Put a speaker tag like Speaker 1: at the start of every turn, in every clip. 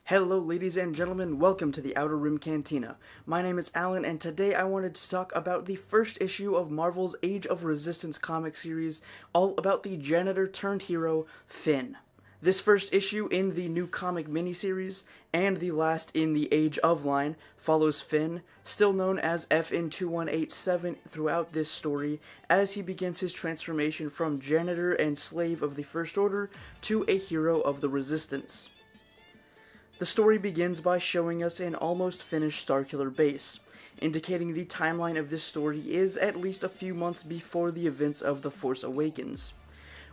Speaker 1: Hello ladies and gentlemen, welcome to the Outer Rim Cantina. My name is Alan and today I wanted to talk about the first issue of Marvel's Age of Resistance comic series, all about the janitor turned hero, Finn. This first issue in the new comic miniseries, and the last in the Age of line, follows Finn, still known as FN2187 throughout this story, as he begins his transformation from janitor and slave of the First Order to a hero of the Resistance. The story begins by showing us an almost finished Starkiller base, indicating the timeline of this story is at least a few months before the events of The Force Awakens.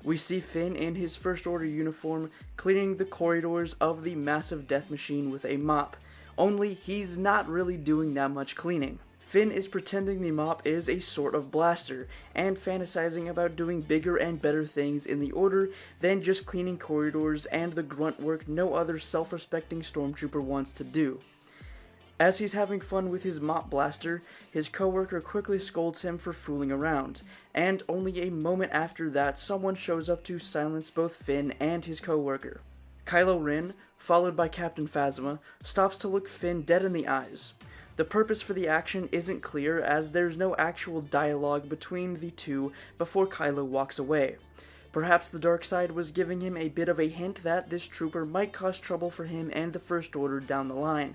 Speaker 1: We see Finn in his First Order uniform cleaning the corridors of the massive death machine with a mop, only he's not really doing that much cleaning. Finn is pretending the mop is a sort of blaster, and fantasizing about doing bigger and better things in the Order than just cleaning corridors and the grunt work no other self-respecting stormtrooper wants to do. As he's having fun with his mop blaster, his coworker quickly scolds him for fooling around, and only a moment after that someone shows up to silence both Finn and his coworker. Kylo Ren, followed by Captain Phasma, stops to look Finn dead in the eyes. The purpose for the action isn't clear, as there's no actual dialogue between the two before Kylo walks away. Perhaps the dark side was giving him a bit of a hint that this trooper might cause trouble for him and the First Order down the line.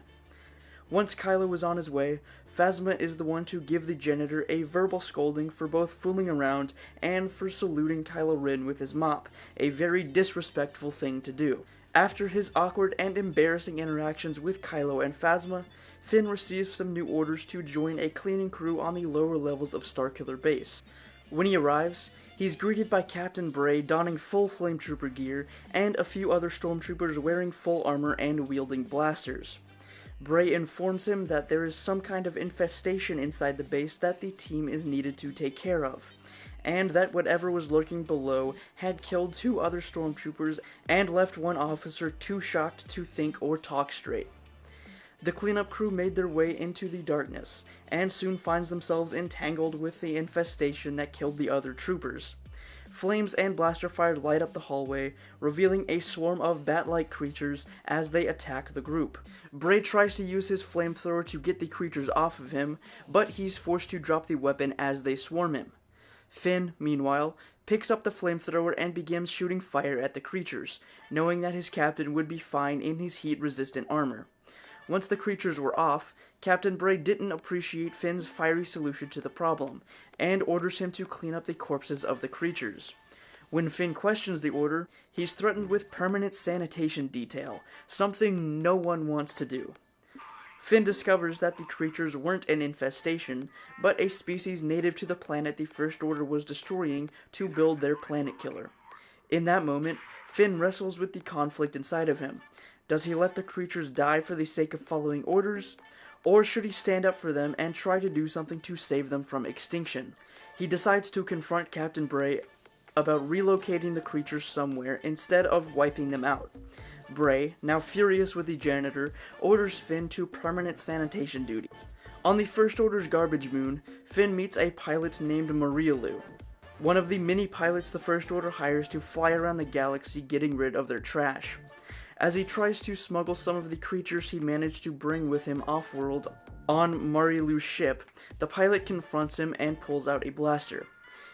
Speaker 1: Once Kylo was on his way, Phasma is the one to give the janitor a verbal scolding for both fooling around and for saluting Kylo Ren with his mop, a very disrespectful thing to do. After his awkward and embarrassing interactions with Kylo and Phasma, Finn receives some new orders to join a cleaning crew on the lower levels of Starkiller Base. When he arrives, he's greeted by Captain Bray donning full Flametrooper gear and a few other stormtroopers wearing full armor and wielding blasters. Bray informs him that there is some kind of infestation inside the base that the team is needed to take care of, and that whatever was lurking below had killed 2 other stormtroopers and left 1 officer too shocked to think or talk straight. The cleanup crew made their way into the darkness, and soon finds themselves entangled with the infestation that killed the other troopers. Flames and blaster fire light up the hallway, revealing a swarm of bat-like creatures as they attack the group. Bray tries to use his flamethrower to get the creatures off of him, but he's forced to drop the weapon as they swarm him. Finn, meanwhile, picks up the flamethrower and begins shooting fire at the creatures, knowing that his captain would be fine in his heat-resistant armor. Once the creatures were off, Captain Bray didn't appreciate Finn's fiery solution to the problem, and orders him to clean up the corpses of the creatures. When Finn questions the order, he's threatened with permanent sanitation detail, something no one wants to do. Finn discovers that the creatures weren't an infestation, but a species native to the planet the First Order was destroying to build their planet killer. In that moment, Finn wrestles with the conflict inside of him. Does he let the creatures die for the sake of following orders, or should he stand up for them and try to do something to save them from extinction? He decides to confront Captain Bray about relocating the creatures somewhere instead of wiping them out. Bray, now furious with the janitor, orders Finn to permanent sanitation duty. On the First Order's garbage moon, Finn meets a pilot named Marialu, one of the many pilots the First Order hires to fly around the galaxy getting rid of their trash. As he tries to smuggle some of the creatures he managed to bring with him off-world on Marialu's ship, the pilot confronts him and pulls out a blaster.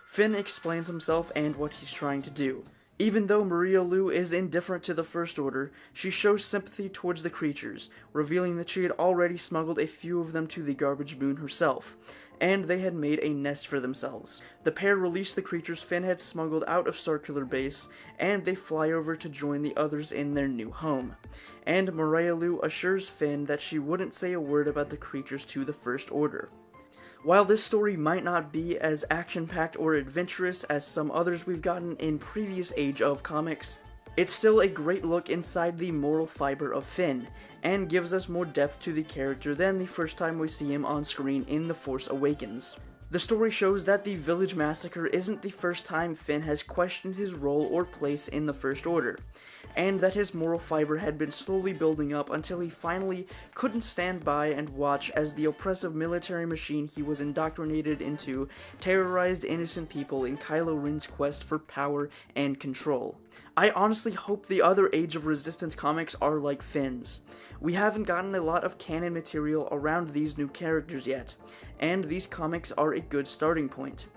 Speaker 1: Finn explains himself and what he's trying to do. Even though Marialu is indifferent to the First Order, she shows sympathy towards the creatures, revealing that she had already smuggled a few of them to the garbage moon herself, and they had made a nest for themselves. The pair release the creatures Finn had smuggled out of Starkiller Base, and they fly over to join the others in their new home. And Marialu assures Finn that she wouldn't say a word about the creatures to the First Order. While this story might not be as action-packed or adventurous as some others we've gotten in previous Age of comics, it's still a great look inside the moral fiber of Finn, and gives us more depth to the character than the first time we see him on screen in The Force Awakens. The story shows that the village massacre isn't the first time Finn has questioned his role or place in the First Order. and that his moral fiber had been slowly building up until he finally couldn't stand by and watch as the oppressive military machine he was indoctrinated into terrorized innocent people in Kylo Ren's quest for power and control. I honestly hope the other Age of Resistance comics are like Finn's. We haven't gotten a lot of canon material around these new characters yet, and these comics are a good starting point.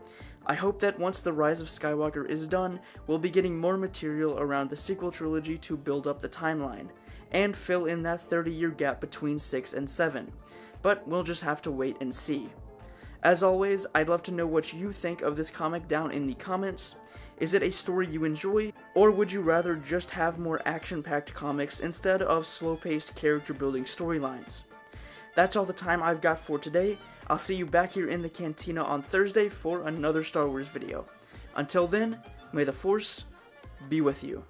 Speaker 1: I hope that once The Rise of Skywalker is done, we'll be getting more material around the sequel trilogy to build up the timeline, and fill in that 30-year gap between 6 and 7, but we'll just have to wait and see. As always, I'd love to know what you think of this comic down in the comments. Is it a story you enjoy, or would you rather just have more action-packed comics instead of slow-paced character-building storylines? That's all the time I've got for today. I'll see you back here in the cantina on Thursday for another Star Wars video. Until then, may the Force be with you.